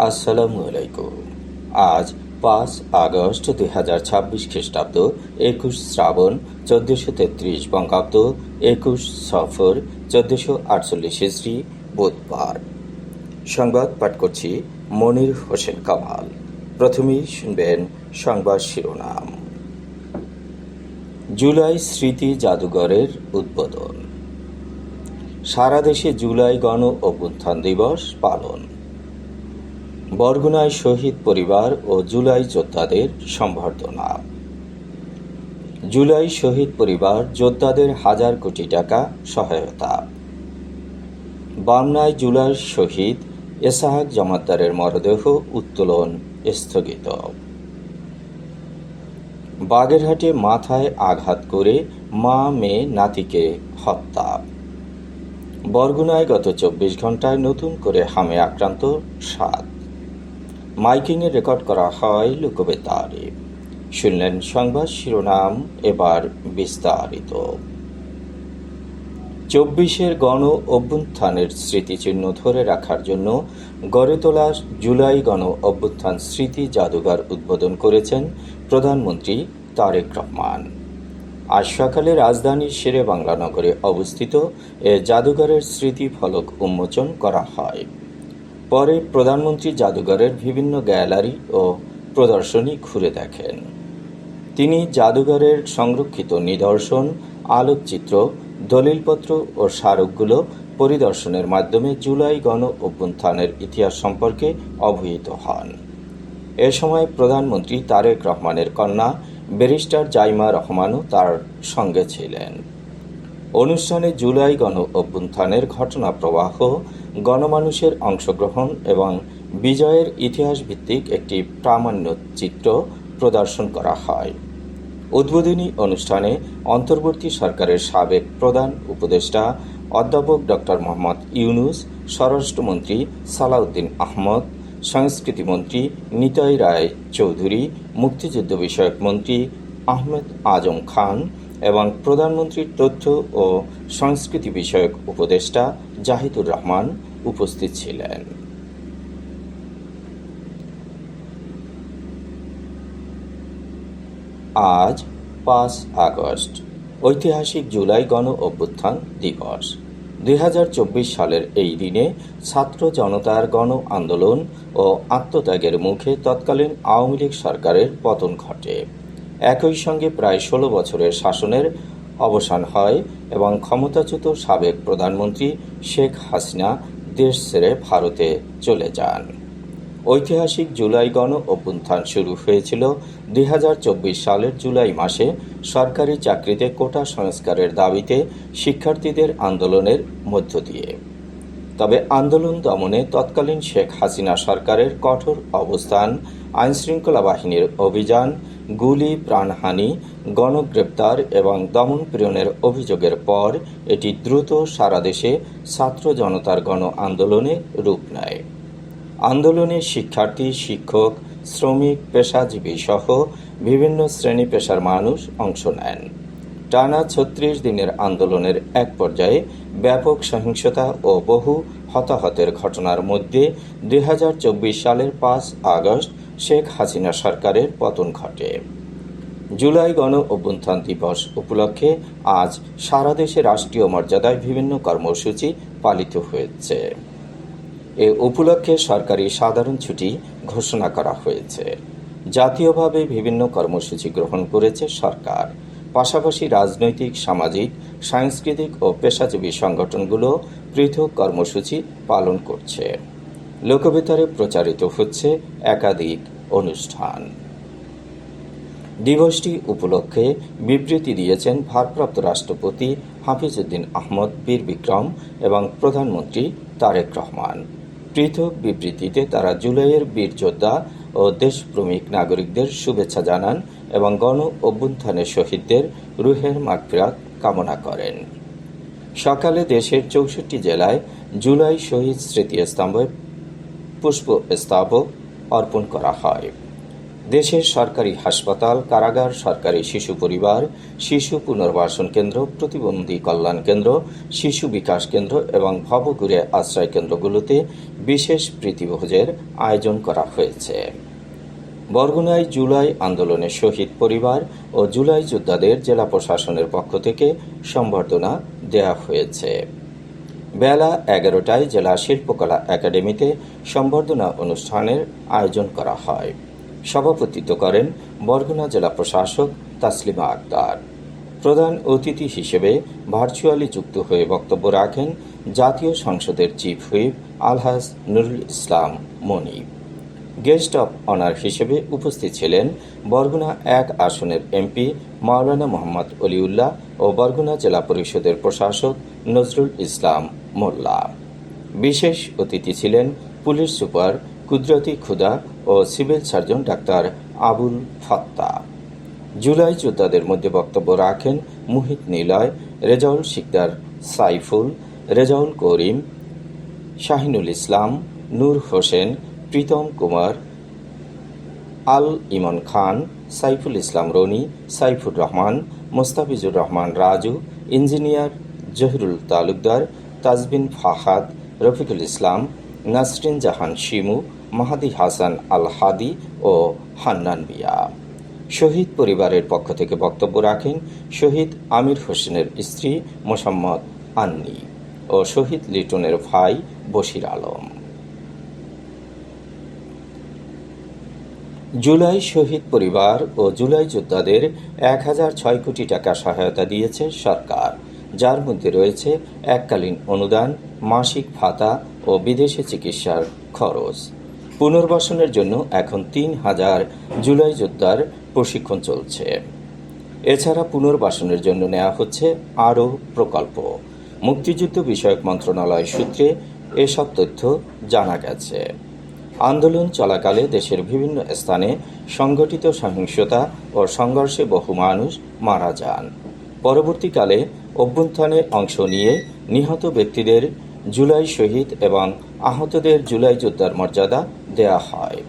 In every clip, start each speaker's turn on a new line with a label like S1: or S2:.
S1: আসসালামু আলাইকুম। আজ ৫ আগস্ট ২০২৬ খ্রিস্টাব্দ, ২১ শ্রাবণ ১৪৩৩ বঙ্গাব্দ, ২১ সফর ১৪৪৮ হিজরি, বুধবার। সংবাদ পাঠ করছি মনির হোসেন কামাল। প্রথমেই শুনবেন সংবাদ শিরোনাম। জুলাই স্মৃতি জাদুঘরের উদ্বোধন। সারা দেশে জুলাই গণ অভ্যুত্থান দিবস পালন। বরগুনায় শহীদ পরিবার ও জুলাই যোদ্ধাদের সংবর্ধনা। জুলাই শহীদ পরিবার যোদ্ধাদের ১,০০০ কোটি টাকা সহায়তা। বামনায় জুলাই শহীদ এসাহাক জমাদ্দারের মরদেহ উত্তোলন স্থগিত। বাগেরহাটে মাথায় আঘাত করে মা মেয়ে নাতিকে হত্যা। বরগুনায় গত ২৪ ঘণ্টায় নতুন করে হামে আক্রান্ত ৭। মাইকিংয়ে রেকর্ড করা হয় লোকবেতারে। শুনলেন সংবাদ শিরোনাম, এবার বিস্তারিত। ২৪-এর গণ অভ্যুত্থানের স্মৃতিচিহ্ন ধরে রাখার জন্য গড়ে তোলা জুলাই গণ অভ্যুত্থান স্মৃতি জাদুঘর উদ্বোধন করেছেন প্রধানমন্ত্রী তারেক রহমান। আজ সকালে রাজধানীর শেরে বাংলা নগরে অবস্থিত এ জাদুঘরের স্মৃতি ফলক উন্মোচন করা হয়। পরে প্রধানমন্ত্রী জাদুঘরের বিভিন্ন গ্যালারি ও প্রদর্শনী ঘুরে দেখেন। তিনি জাদুঘরের সংরক্ষিত নিদর্শন, আলোকচিত্র, দলিলপত্র ও স্মারকগুলো পরিদর্শনের মাধ্যমে জুলাই গণ অভ্যুত্থানের ইতিহাস সম্পর্কে অবহিত হন। এ সময় প্রধানমন্ত্রী তারেক রহমানের কন্যা ব্যারিস্টার জাইমা রহমানও তার সঙ্গে ছিলেন। অনুষ্ঠানে জুলাই গণ অভ্যুত্থানের ঘটনা প্রবাহ, গণমানুষের অংশগ্রহণ এবং বিজয়ের ইতিহাস ভিত্তিক একটি প্রামাণ্য চিত্র প্রদর্শন করা হয়। উদ্বোধনী অনুষ্ঠানে অন্তর্বর্তী সরকারের সাবেক প্রধান উপদেষ্টা অধ্যাপক ডক্টর মোহাম্মদ ইউনূস, স্বরাষ্ট্রমন্ত্রী সালাউদ্দিন আহমদ, সংস্কৃতিমন্ত্রী নিতাই রায় চৌধুরী, মুক্তিযুদ্ধ বিষয়ক মন্ত্রী আহমেদ আজম খান এবং প্রধানমন্ত্রীর তথ্য ও সংস্কৃতি বিষয়ক উপদেষ্টা জাহিদুর রহমান উপস্থিত ছিলেন। আজ ৫ আগস্ট, ঐতিহাসিক জুলাই গণ অভ্যুত্থান দিবস। ২০২৪ সালের এই দিনে ছাত্র জনতার গণ আন্দোলন ও আত্মত্যাগের মুখে তৎকালীন আওয়ামী লীগ সরকারের পতন ঘটে। একই সঙ্গে প্রায় ১৬ বছরের শাসনের অবসান হয় এবং ক্ষমতাচ্যুত সাবেক প্রধানমন্ত্রী শেখ হাসিনা দেশ ছেড়ে ভারতে চলে যান। ঐতিহাসিক জুলাই গণ অভ্যুত্থান শুরু হয়েছিল ২০২৪ সালের জুলাই মাসে সরকারি চাকরিতে কোটা সংস্কারের দাবিতে শিক্ষার্থীদের আন্দোলনের মধ্য দিয়ে। তবে আন্দোলন দমনে তৎকালীন শেখ হাসিনা সরকারের কঠোর অবস্থান, আইনশৃঙ্খলা বাহিনীর অভিযান, গুলি, প্রাণহানি, গণগ্রেপ্তার এবং দমন-পীড়নের অভিযোগের পর এটি দ্রুত সারা দেশে ছাত্র জনতার গণ আন্দোলনে রূপ নেয়। আন্দোলনে শিক্ষার্থী, শিক্ষক, শ্রমিক, পেশাজীবী সহ বিভিন্ন শ্রেণী পেশার মানুষ অংশ নেন। টানা ৩৬ দিনের আন্দোলনের এক পর্যায়ে ব্যাপক সহিংসতা ও বহু হতাহতের ঘটনার মধ্যে ২০২৪ সালের ৫ আগস্ট শেখ হাসিনা সরকারের পতন ঘটে। জুলাই গণ অভ্যুত্থান দিবস উপলক্ষে আজ সারা দেশে রাষ্ট্রীয় মর্যাদায় বিভিন্ন কর্মসূচি পালিত হয়েছে। এ উপলক্ষে সরকারি সাধারণ ছুটি ঘোষণা করা হয়েছে। জাতীয়ভাবে বিভিন্ন কর্মসূচি গ্রহণ করেছে সরকার। পাশাপাশি রাজনৈতিক, সামাজিক, সাংস্কৃতিক ও পেশাজীবী সংগঠনগুলো পৃথক কর্মসূচি পালন করছে। লোকবেতারে প্রচারিত হচ্ছে একাধিক অনুষ্ঠান। দিবসটি উপলক্ষে বিবৃতি দিয়েছেন ভারপ্রাপ্ত রাষ্ট্রপতি হাফিজউদ্দিন আহমদ বীর বিক্রম এবং প্রধানমন্ত্রী তারেক রহমান। পৃথক বিবৃতিতে তারা জুলাইয়ের বীর যোদ্ধা ও দেশপ্রেমিক নাগরিকদের শুভেচ্ছা জানান এবং গণ অভ্যুত্থানের শহীদদের রুহের মাগফিরাত কামনা করেন। সকালে দেশের ৬৪ জেলায় জুলাই শহীদ স্মৃতিস্তম্ভে পুষ্পস্তবক অর্পণ করা হয়। দেশের সরকারি হাসপাতাল, কারাগার, সরকারি শিশু পরিবার, শিশু পুনর্বাসন কেন্দ্র, প্রতিবন্ধী কল্যাণ কেন্দ্র, শিশু বিকাশ কেন্দ্র এবং ভবঘুরে আশ্রয় কেন্দ্রগুলোতে বিশেষ প্রীতিভোজের আয়োজন করা হয়েছে। বরগুনায় জুলাই আন্দোলনে শহীদ পরিবার ও জুলাই যোদ্ধাদের জেলা প্রশাসনের পক্ষ থেকে সংবর্ধনা দেয়া হয়েছে। বেলা 11টায় জেলা শিল্পকলা একাডেমিতে সংবর্ধনা অনুষ্ঠানের আয়োজন করা হয়। সভাপতিত্ব করেন বরগুনা জেলা প্রশাসক তাসলিমা আক্তার। প্রধান অতিথি হিসেবে ভার্চুয়ালি যুক্ত হয়ে বক্তব্য রাখেন জাতীয় সংসদের চিফ হুইপ আলহাজ নুরুল ইসলাম মনিব। গেস্ট অব অনার হিসেবে উপস্থিত ছিলেন বরগুনা 1 আসনের এমপি মাওলানা মোহাম্মদ অলিউল্লাহ ও বরগুনা জেলা পরিষদের প্রশাসক নজরুল ইসলাম মোল্লা। বিশেষ অতিথি ছিলেন পুলিশ সুপার কুদরতি খুদা ও civil surgeon doctor Abul Fatta. July যোদ্ধাদের মধ্যে বক্তব্য রাখেন মুহিত নিলয়, রেজাউল শিকদার, সাইফুল, রেজাউল করিম, শাহিনুল ইসলাম, নূর হোসেন, প্রীতম কুমার, আল ইমন খান, সাইফুল ইসলাম রনি, সাইফুর রহমান, মোস্তাফিজুর রহমান রাজু, ইঞ্জিনিয়ার জহিরুল তালুকদার, তাজবিন ফাহাদ, রফিকুল ইসলাম, নাসরিন জাহান শিমু, মাহাদি হাসান আল হাদি ও হান্নান মিয়া। শহীদ পরিবারের পক্ষ থেকে বক্তব্য রাখেন শহীদ আমির হোসেনের স্ত্রী মোসাম্মদ আন্নি ও শহীদ লিটনের ভাই বশির আলম। জুলাই শহীদ পরিবার ও জুলাই যোদ্ধাদের 1006 কোটি টাকা সহায়তা দিয়েছে সরকার, যার মধ্যে রয়েছে এককালীন অনুদান, মাসিক ভাতা ও বিদেশে চিকিৎসার খরচ। পুনর্বাসনের জন্য এখন 3000 জুলাই যোদ্ধার প্রশিক্ষণ চলছে। এছাড়া পুনর্বাসনের জন্য নেওয়া হচ্ছে আরও প্রকল্প। মুক্তিযুদ্ধ বিষয়ক মন্ত্রণালয় সূত্রে এসব তথ্য জানা গেছে। আন্দোলন চলাকালে দেশের বিভিন্ন স্থানে সংঘটিত সহিংসতা ও সংঘর্ষে বহু মানুষ মারা যান। পরবর্তীকালে অভ্যুত্থানে অংশ নিয়ে নিহত ব্যক্তিদের জুলাই শহীদ এবং আহতদের জুলাই যোদ্ধার মর্যাদা দেয়া হয়।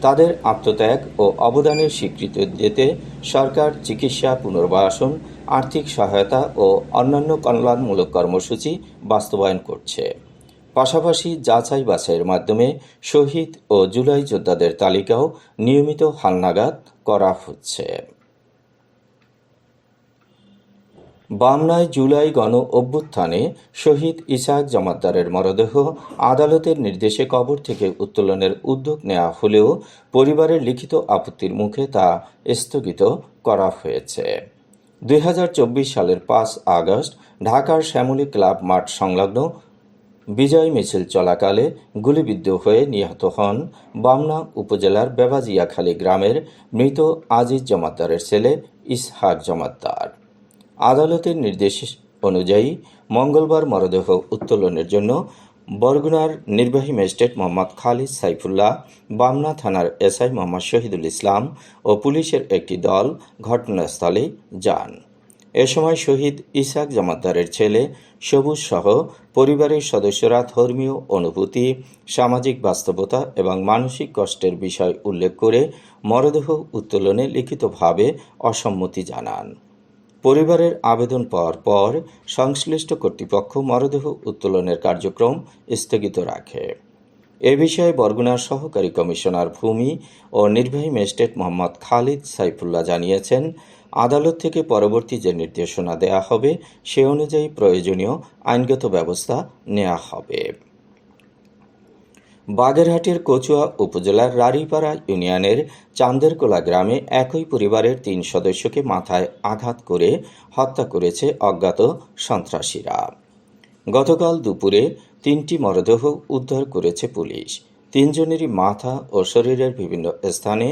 S1: তাদের আত্মত্যাগ ও অবদানের স্বীকৃতি দিতে সরকার চিকিৎসা, পুনর্বাসন, আর্থিক সহায়তা ও অন্যান্য কল্যাণমূলক কর্মসূচি বাস্তবায়ন করছে। পাশাপাশি যাচাই বাছাইয়ের মাধ্যমে শহীদ ও জুলাই যোদ্ধাদের তালিকাও নিয়মিত হালনাগাদ করা হচ্ছে। বামনায় জুলাই গণ অভ্যুত্থানে শহীদ ইসহাক জমাদ্দারের মরদেহ আদালতের নির্দেশে কবর থেকে উত্তোলনের উদ্যোগ নেওয়া হলেও পরিবারের লিখিত আপত্তির মুখে তা স্থগিত করা হয়েছে। 2024 সালের 5 আগস্ট ঢাকার শ্যামলী ক্লাব মাঠ সংলগ্ন বিজয় মিছিল চলাকালে গুলিবিদ্ধ হয়ে নিহত হন বামনা উপজেলার বেবাজিয়াখালী গ্রামের মৃত আজিজ জমাদ্দারের ছেলে ইসহাক জমাদ্দার। আদালতের নির্দেশ অনুযায়ী মঙ্গলবার মরদেহ উত্তোলনের জন্য বরগুনার নির্বাহী ম্যাজিস্ট্রেট মোহাম্মদ খালিদ সাইফুল্লাহ, বামনা থানার এসআই মোহাম্মদ শহীদুল ইসলাম ও পুলিশের একটি দল ঘটনাস্থলে যান। এ সময় শহীদ ইসহাক জমাদ্দারের ছেলে সবুজ সহ পরিবারের সদস্যরা ধর্মীয় অনুভূতি, সামাজিক বাস্তবতা এবং মানসিক কষ্টের বিষয় উল্লেখ করে মরদেহ উত্তোলনে লিখিতভাবে অসম্মতি জানান। পরিবারের আবেদন পাওয়ার পর সংশ্লিষ্ট কর্তৃপক্ষ মরদেহ উত্তোলনের কার্যক্রম স্থগিত রাখে। এ বিষয়ে বরগুনার সহকারী কমিশনার ভূমি ও নির্বাহী ম্যাজিস্ট্রেট মোহাম্মদ খালিদ সাইফুল্লাহ জানিয়েছেন, আদালত থেকে পরবর্তী যে নির্দেশনা দেয়া হবে সে অনুযায়ী প্রয়োজনীয় আইনগত ব্যবস্থা নেওয়া হবে। বাগেরহাটের কচুয়া উপজেলার রাড়ীপাড়া ইউনিয়নের চান্দেরকোলা গ্রামে একই পরিবারের 3 সদস্যকে মাথায় আঘাত করে হত্যা করেছে অজ্ঞাত সন্ত্রাসীরা। গতকাল দুপুরে 3টি মরদেহ উদ্ধার করেছে পুলিশ। 3 জনেরই মাথা ও শরীরের বিভিন্ন স্থানে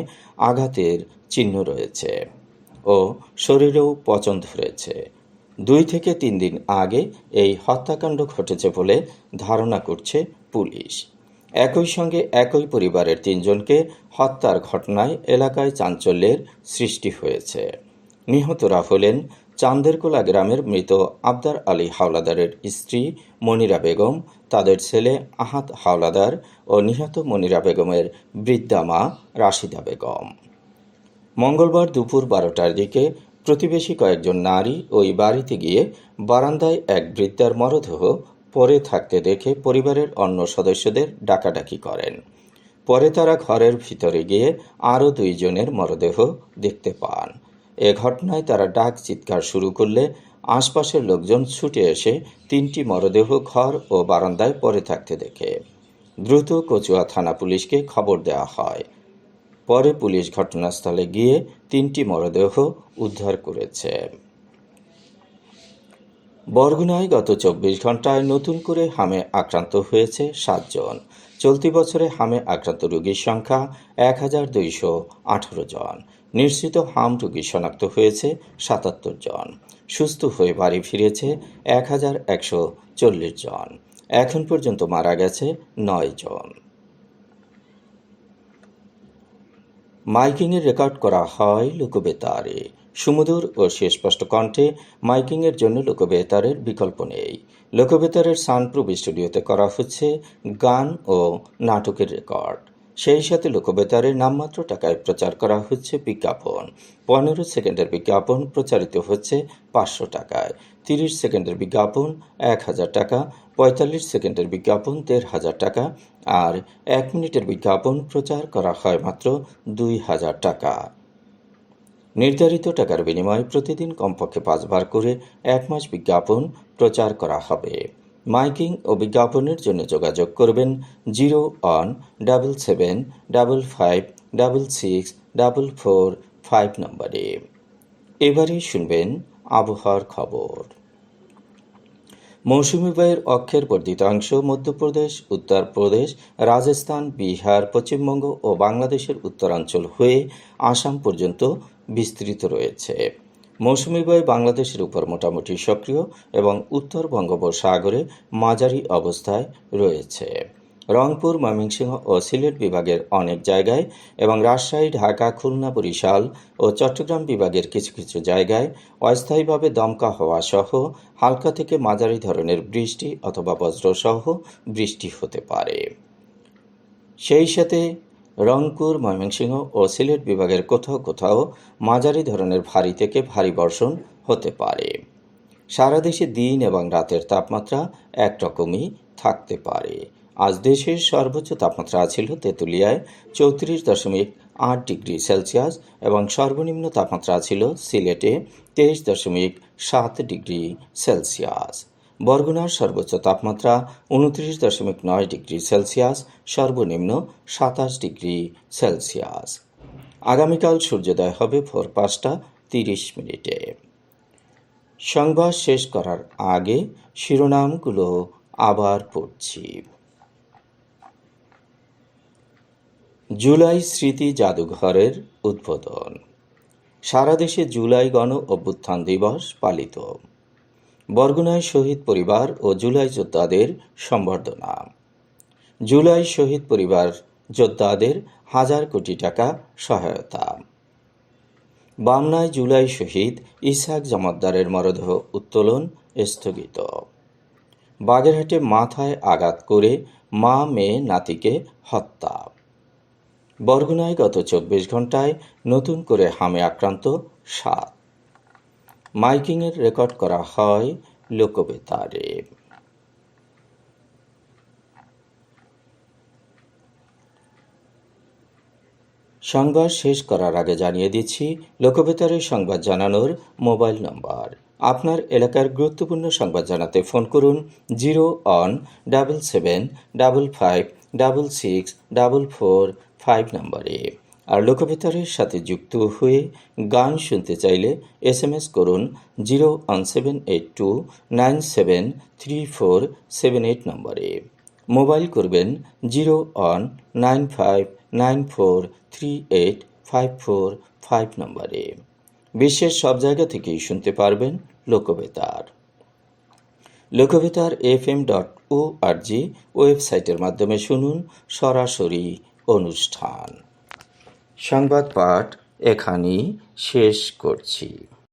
S1: আঘাতের চিহ্ন রয়েছে ও শরীরেও পচন ধরেছে। 2 থেকে 3 দিন আগে এই হত্যাকাণ্ড ঘটেছে বলে ধারণা করছে পুলিশ। একই সঙ্গে একই পরিবারের 3 জনকে হত্যার ঘটনায় এলাকায় চাঞ্চল্যের সৃষ্টি হয়েছে। নিহতরা হলেন চান্দেরকোলা গ্রামের মৃত আবদার আলী হাওলাদারের স্ত্রী মনিরা বেগম, তাদের ছেলে আহাদ হাওলাদার ও নিহত মনিরা বেগমের বৃদ্ধা মা রাশিদা বেগম। মঙ্গলবার দুপুর 12টার দিকে প্রতিবেশী কয়েকজন নারী ওই বাড়িতে গিয়ে বারান্দায় এক বৃদ্ধার মরদেহ পড়ে থাকতে দেখে পরিবারের অন্য সদস্যদের ডাকাডাকি করেন। পরে তারা ঘরের ভিতরে গিয়ে আরও 2 জনের মরদেহ দেখতে পান। এ ঘটনায় তারা ডাক চিৎকার শুরু করলে আশপাশের লোকজন ছুটে এসে 3টি মরদেহ ঘর ও বারান্দায় পড়ে থাকতে দেখে দ্রুত কচুয়া থানা পুলিশকে খবর দেওয়া হয়। পরে পুলিশ ঘটনাস্থলে গিয়ে 3টি মরদেহ উদ্ধার করেছে। বরগুনায় গত 24 ঘন্টায় নতুন করে হামে আক্রান্ত হয়েছে 7 জন। চলতি বছরে হামে আক্রান্ত রোগীর সংখ্যা 1218 জন। নিশ্চিত হাম রোগী শনাক্ত হয়েছে 77 জন। সুস্থ হয়ে বাড়ি ফিরেছে 1140 জন। এখন পর্যন্ত মারা গেছে 9 জন। মাইকিংয়ের রেকর্ড করা হয় লোকবেতারে। সুমধুর ও সুস্পষ্ট কণ্ঠে মাইকিংয়ের জন্য লোকবেতারের বিকল্প নেই। লোকবেতারের সাউন্ডপ্রুফ স্টুডিওতে করা হচ্ছে গান ও নাটকের রেকর্ড। সেই সাথে লোকবেতারে নামমাত্র টাকায় প্রচার করা হচ্ছে বিজ্ঞাপন। 15 সেকেন্ডের বিজ্ঞাপন প্রচারিত হচ্ছে 500 টাকায়, 30 সেকেন্ডের বিজ্ঞাপন 1000 টাকা, 45 সেকেন্ডের বিজ্ঞাপন 1500 টাকা আর 1 মিনিটের বিজ্ঞাপন প্রচার করা হয় মাত্র 2000 টাকা। নির্ধারিত টাকার বিনিময়ে প্রতিদিন কমপক্ষে 5 বার করে 1 মাস বিজ্ঞাপন প্রচার করা হবে। মাইকিং ও বিজ্ঞাপনের জন্য যোগাযোগ করবেন 0-17755664445 নম্বরে। এবারে শুনবেন আবহাওয়ার খবর। মৌসুমী বায়ুর অক্ষের বর্ধিতাংশ মধ্যপ্রদেশ, উত্তরপ্রদেশ, রাজস্থান, বিহার, পশ্চিমবঙ্গ ও বাংলাদেশের উত্তরাঞ্চল হয়ে আসাম পর্যন্ত বিস্তৃত রয়েছে। মৌসুমী বায়ু বাংলাদেশের উপর মোটামুটি সক্রিয় এবং উত্তর বঙ্গোপসাগরে মাঝারি অবস্থায় রয়েছে। রংপুর, ময়মনসিংহ ও সিলেট বিভাগের অনেক জায়গায় এবং রাজশাহী, ঢাকা, খুলনা, বরিশাল ও চট্টগ্রাম বিভাগের কিছু কিছু জায়গায় অস্থায়ীভাবে দমকা হওয়া সহ হালকা থেকে মাঝারি ধরনের বৃষ্টি অথবা বজ্রসহ বৃষ্টি হতে পারে। সেই সাথে রংপুর, ময়মনসিংহ ও সিলেট বিভাগের কোথাও কোথাও মাঝারি ধরনের ভারী থেকে ভারী বর্ষণ হতে পারে। সারা দেশে দিন এবং রাতের তাপমাত্রা একরকমই থাকতে পারে। আজ দেশের সর্বোচ্চ তাপমাত্রা ছিল তেঁতুলিয়ায় 34.8 ডিগ্রি সেলসিয়াস এবং সর্বনিম্ন তাপমাত্রা ছিল সিলেটে 23.7 ডিগ্রি সেলসিয়াস। বরগুনার সর্বোচ্চ তাপমাত্রা 29.9 ডিগ্রি সেলসিয়াস, সর্বনিম্ন 27 ডিগ্রি সেলসিয়াস। আগামীকাল সূর্যোদয় হবে ভোর 5:30। সংবাদ শেষ করার আগে শিরোনামগুলো আবার পড়ছি। জুলাই স্মৃতি জাদুঘরের উদ্বোধন। সারা দেশে জুলাই গণ অভ্যুত্থান দিবস পালিত। বরগুনায় শহীদ পরিবার ও জুলাই যোদ্ধাদের সম্বর্ধনা। জুলাই শহীদ পরিবার যোদ্ধাদের 1000 কোটি টাকা সহায়তা। বামনায় জুলাই শহীদ ইসহাক জমাদ্দারের মরদেহ উত্তোলন স্থগিত। বাগেরহাটে মাথায় আঘাত করে মা, মেয়ে, নাতিকে হত্যা। বরগুনায় গত 24 ঘন্টায় নতুন করে হামে আক্রান্ত 7। মাইকিংয়ের রেকর্ড করা হয় লোকবেতারে। সংবাদ শেষ করার আগে জানিয়ে দিচ্ছি লোকবেতারের সংবাদ জানানোর মোবাইল নম্বর। আপনার এলাকার গুরুত্বপূর্ণ সংবাদ জানাতে ফোন করুন 0-17755664445 নম্বরে। আর লোকবেতারের সাথে যুক্ত হয়ে গান শুনতে চাইলে SMS করুন 01782973478 নম্বরে। মোবাইল করবেন 01959438545 নম্বরে। বিশ্বের সব জায়গা থেকেই শুনতে পারবেন লোকবেতার। লোকবেতার fm.org ওয়েবসাইটের মাধ্যমে শুনুন সরাসরি অনুষ্ঠান। সংবাদ পাঠ এখানেই শেষ করছি।